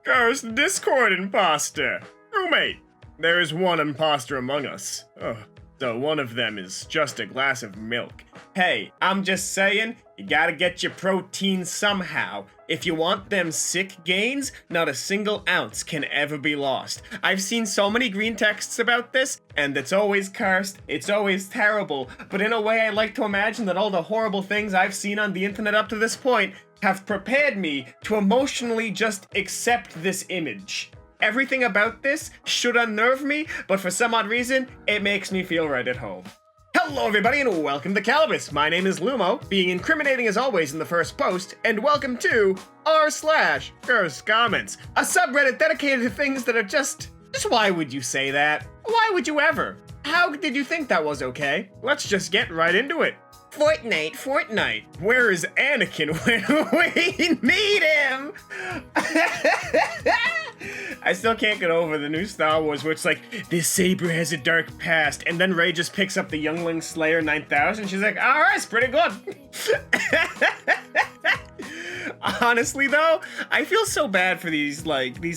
Cursed Discord imposter. Roommate, there is one imposter among us. So one of them is just a glass of milk. Hey, I'm just saying, you gotta get your protein somehow. If you want them sick gains, not a single ounce can ever be lost. I've seen so many green texts about this, and it's always cursed, it's always terrible, but in a way I like to imagine that all the horrible things I've seen on the internet up to this point have prepared me to emotionally just accept this image. Everything about this should unnerve me, but for some odd reason, it makes me feel right at home. Hello everybody and welcome to Kalbus. My name is Lumo, being incriminating as always in the first post, and welcome to r/CursedComments, a subreddit dedicated to things that are just why would you say that? Why would you ever? How did you think that was okay? Let's just get right into it. Fortnite. Where is Anakin when we need him? I still can't get over the new Star Wars where it's like, this saber has a dark past, and then Rey just picks up the Youngling Slayer 9000, she's like, alright, it's pretty good. Honestly though, I feel so bad for these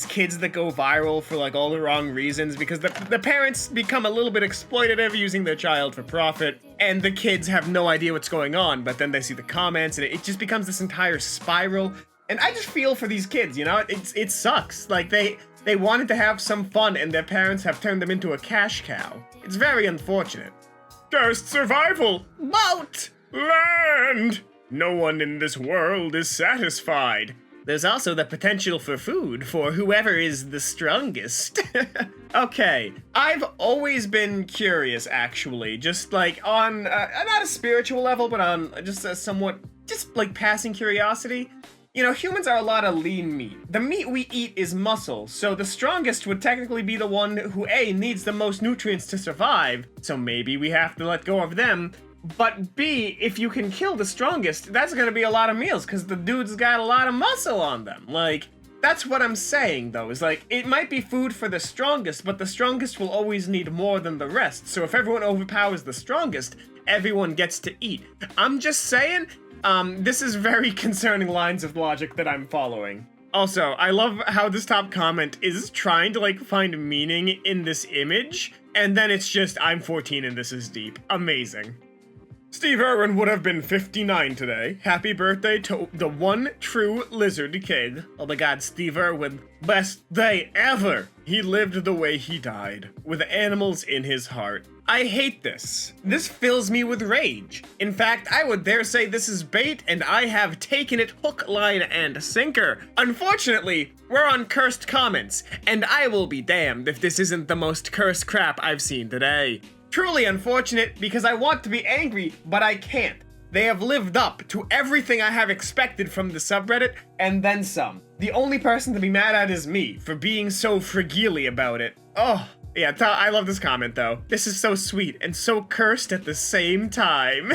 kids that go viral for all the wrong reasons, because the parents become a little bit exploitative using their child for profit, and the kids have no idea what's going on, but then they see the comments and it just becomes this entire spiral. And I just feel for these kids, you know, it sucks. Like they wanted to have some fun and their parents have turned them into a cash cow. It's very unfortunate. Cursed survival! Boat! Land! No one in this world is satisfied. There's also the potential for food for whoever is the strongest. Okay, I've always been curious, actually, just on, not a spiritual level, but on just a somewhat, passing curiosity. You know, humans are a lot of lean meat. The meat we eat is muscle, so the strongest would technically be the one who A, needs the most nutrients to survive, so maybe we have to let go of them. But B, if you can kill the strongest, that's gonna be a lot of meals, because the dude's got a lot of muscle on them. That's what I'm saying, though, is it might be food for the strongest, but the strongest will always need more than the rest, so if everyone overpowers the strongest, everyone gets to eat. I'm just saying, this is very concerning lines of logic that I'm following. Also, I love how this top comment is trying to, find meaning in this image, and then it's just, I'm 14 and this is deep. Amazing. Steve Irwin would have been 59 today. Happy birthday to the one true lizard king. Oh my god, Steve Irwin. Best day ever! He lived the way he died, with animals in his heart. I hate this. This fills me with rage. In fact, I would dare say this is bait, and I have taken it hook, line, and sinker. Unfortunately, we're on CursedComments, and I will be damned if this isn't the most cursed crap I've seen today. Truly unfortunate, because I want to be angry, but I can't. They have lived up to everything I have expected from the subreddit, and then some. The only person to be mad at is me, for being so fragile about it. Oh, yeah, I love this comment, though. This is so sweet, and so cursed at the same time.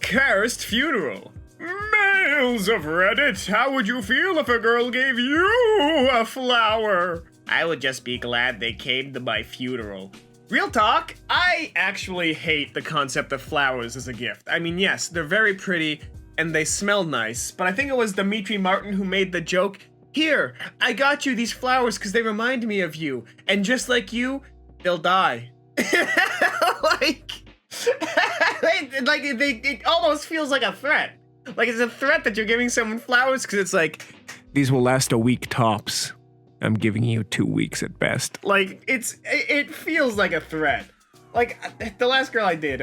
Cursed funeral. Males of Reddit, how would you feel if a girl gave you a flower? I would just be glad they came to my funeral. Real talk, I actually hate the concept of flowers as a gift. I mean, yes, they're very pretty and they smell nice, but I think it was Dimitri Martin who made the joke, here, I got you these flowers because they remind me of you, and just like you, they'll die. It almost feels like a threat. It's a threat that you're giving someone flowers because it's these will last a week tops. I'm giving you 2 weeks at best. It feels like a threat. The last girl I did,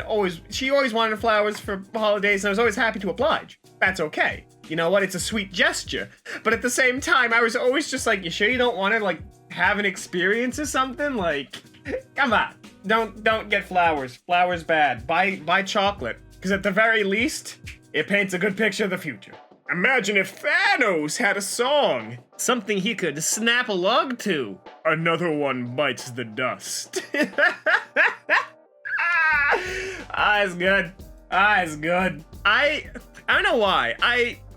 she always wanted flowers for holidays, and I was always happy to oblige. That's okay. You know what? It's a sweet gesture. But at the same time, I was always just you sure you don't want to, have an experience or something? Come on. Don't get flowers. Flowers bad. Buy chocolate. Because at the very least, it paints a good picture of the future. Imagine if Thanos had a song. Something he could snap a log to. Another one bites the dust. It's good. It's good. I don't know why.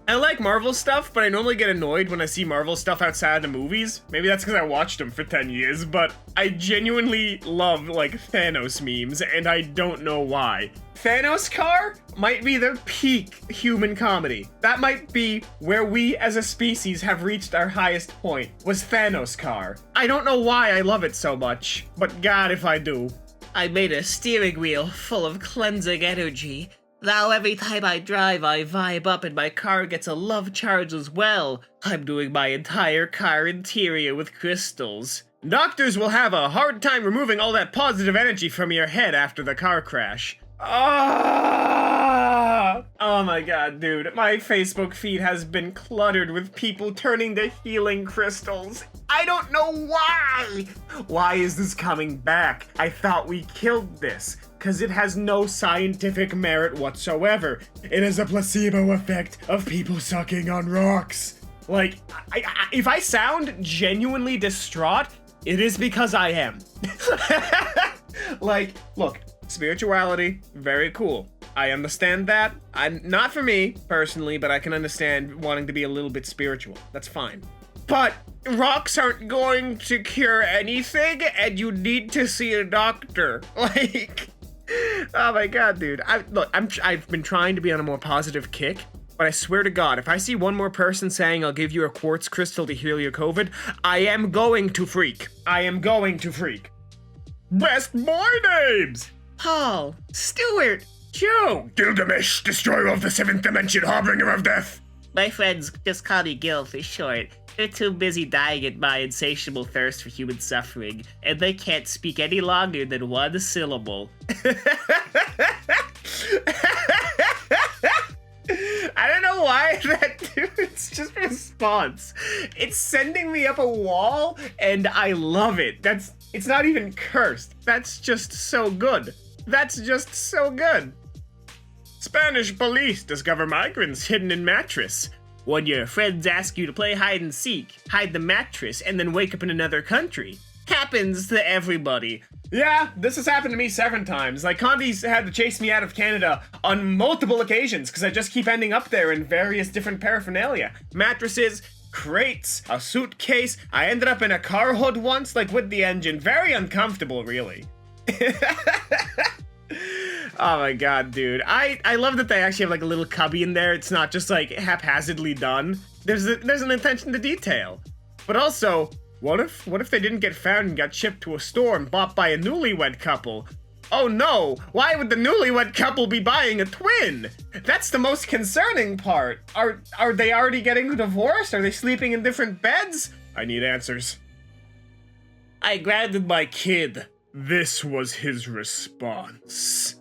I like Marvel stuff, but I normally get annoyed when I see Marvel stuff outside the movies. Maybe that's because I watched them for 10 years, but I genuinely love, Thanos memes, and I don't know why. Thanos car might be the peak human comedy. That might be where we as a species have reached our highest point, was Thanos car. I don't know why I love it so much, but God if I do. I made a steering wheel full of cleansing energy. Now every time I drive, I vibe up and my car gets a love charge as well. I'm doing my entire car interior with crystals. Doctors will have a hard time removing all that positive energy from your head after the car crash. Ah! Oh my god, dude. My Facebook feed has been cluttered with people turning to healing crystals. I don't know why! Why is this coming back? I thought we killed this, because it has no scientific merit whatsoever. It is a placebo effect of people sucking on rocks. Like, if I sound genuinely distraught, it is because I am. Like, look. Spirituality, very cool. I understand that. Not for me, personally, but I can understand wanting to be a little bit spiritual. That's fine. But rocks aren't going to cure anything, and you need to see a doctor. Like, oh my god, dude. I've been trying to be on a more positive kick, but I swear to God, if I see one more person saying I'll give you a quartz crystal to heal your COVID, I am going to freak. I am going to freak. Best boy names! Paul, Stuart, Joe, Gilgamesh, destroyer of the seventh dimension, harbinger of death. My friends just call me Gil for short. They're too busy dying at my insatiable thirst for human suffering, and they can't speak any longer than one syllable. I don't know why that dude's just response. It's sending me up a wall, and I love it. It's not even cursed. That's just so good. That's just so good. Spanish police discover migrants hidden in mattress. When your friends ask you to play hide and seek, hide the mattress, and then wake up in another country. Happens to everybody. Yeah, this has happened to me 7 times. Like, Condi's had to chase me out of Canada on multiple occasions because I just keep ending up there in various different paraphernalia. Mattresses, crates, a suitcase. I ended up in a car hood once, like with the engine. Very uncomfortable, really. Oh my god, dude. I love that they actually have like a little cubby in there. It's not just like haphazardly done. There's an attention to detail. But also, what if they didn't get found and got shipped to a store and bought by a newlywed couple? Oh no, why would the newlywed couple be buying a twin? That's the most concerning part. Are they already getting divorced? Are they sleeping in different beds? I need answers. I grounded my kid. This was his response.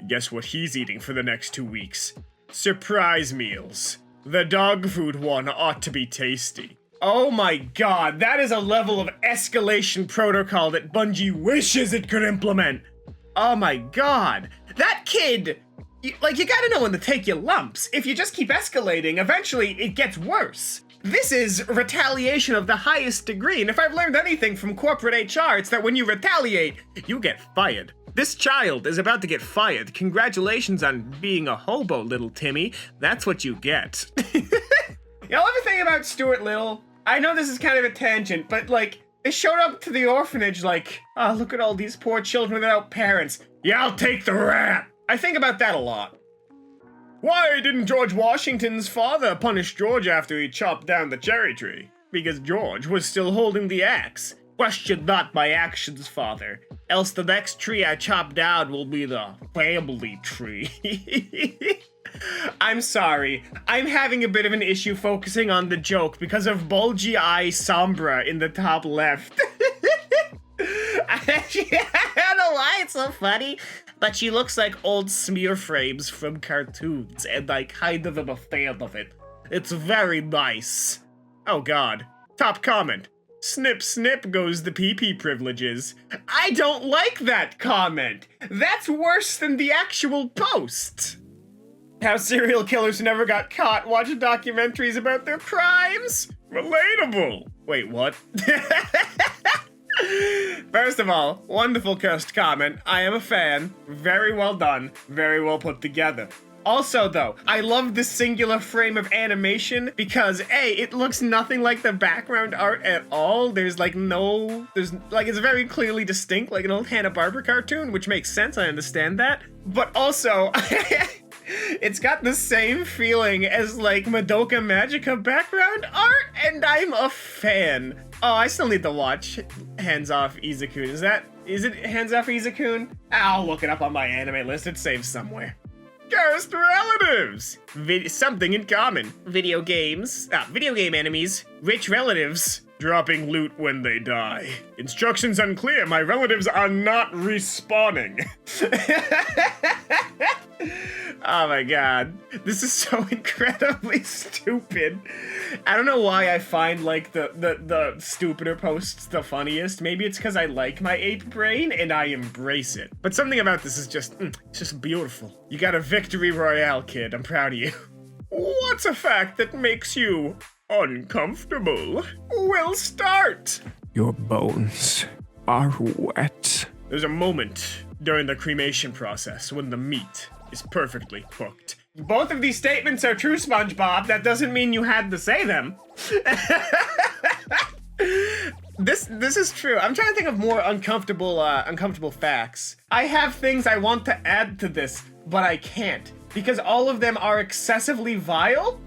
Guess what he's eating for the next 2 weeks? Surprise meals. The dog food one ought to be tasty. Oh my god, that is a level of escalation protocol that Bungie wishes it could implement. Oh my god. That kid, you gotta know when to take your lumps. If you just keep escalating, eventually it gets worse. This is retaliation of the highest degree, and if I've learned anything from corporate HR, it's that when you retaliate, you get fired. This child is about to get fired. Congratulations on being a hobo, little Timmy. That's what you get. Y'all ever think about Stuart Little? I know this is kind of a tangent, but like, they showed up to the orphanage like, oh, look at all these poor children without parents. Yeah, I'll take the rat. I think about that a lot. Why didn't George Washington's father punish George after he chopped down the cherry tree? Because George was still holding the axe. Question not my actions, father. Else the next tree I chop down will be the family tree. I'm sorry. I'm having a bit of an issue focusing on the joke because of bulgy eye Sombra in the top left. I don't know why it's so funny, but she looks like old smear frames from cartoons, and I kind of am a fan of it. It's very nice. Oh god. Top comment. Snip snip goes the PP privileges. I don't like that comment. That's worse than the actual post. How serial killers never got caught watch documentaries about their crimes. Relatable. Wait, what? First of all, wonderful cursed comment. I am a fan. Very well done. Very well put together. Also, though, I love this singular frame of animation because A, it looks nothing like the background art at all. There's like it's very clearly distinct, like an old Hanna-Barbera cartoon, which makes sense, I understand that. But also, it's got the same feeling as like Madoka Magica background art, and I'm a fan. Oh, I still need to watch Hands Off Izakun. Is it Hands Off Izakun? I'll look it up on my anime list. It's saved somewhere. Cursed relatives! Something in common. Video game enemies. Rich relatives. Dropping loot when they die. Instructions unclear. My relatives are not respawning. Oh my god. This is so incredibly stupid. I don't know why I find like the stupider posts the funniest. Maybe it's because I like my ape brain and I embrace it. But something about this is just, it's just beautiful. You got a victory royale, kid. I'm proud of you. What's a fact that makes you uncomfortable? We'll start. Your bones are wet. There's a moment during the cremation process when the meat is perfectly cooked. Both of these statements are true, SpongeBob. That doesn't mean you had to say them. This is true. I'm trying to think of more uncomfortable facts. I have things I want to add to this, but I can't because all of them are excessively vile.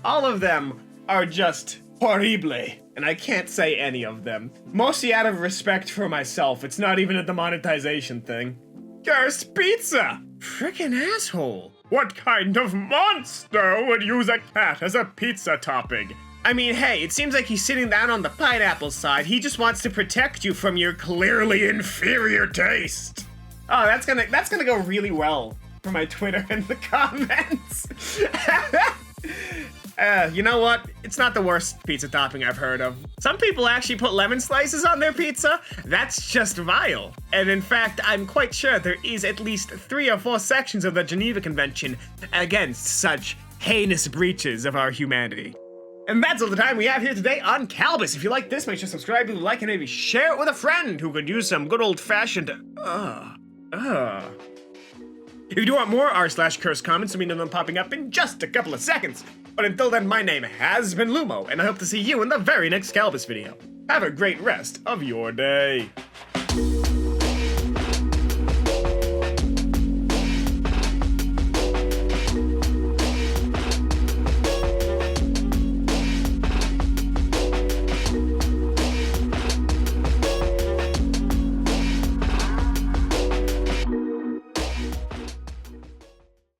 All of them are just horrible, and I can't say any of them. Mostly out of respect for myself. It's not even a demonetization thing. Cursed pizza! Frickin' asshole. What kind of monster would use a cat as a pizza topping? I mean, hey, it seems like he's sitting down on the pineapple side. He just wants to protect you from your clearly inferior taste. Oh, that's gonna go really well for my Twitter in the comments. You know what? It's not the worst pizza topping I've heard of. Some people actually put lemon slices on their pizza. That's just vile. And in fact, I'm quite sure there is at least 3 or 4 sections of the Geneva Convention against such heinous breaches of our humanity. And that's all the time we have here today on Kalbus. If you like this, make sure to subscribe, leave a like, and maybe share it with a friend who could use some good old-fashioned If you do want more r/CursedComments, you'll know them popping up in just a couple of seconds. But until then, my name has been Lumo, and I hope to see you in the very next Kalbus video. Have a great rest of your day.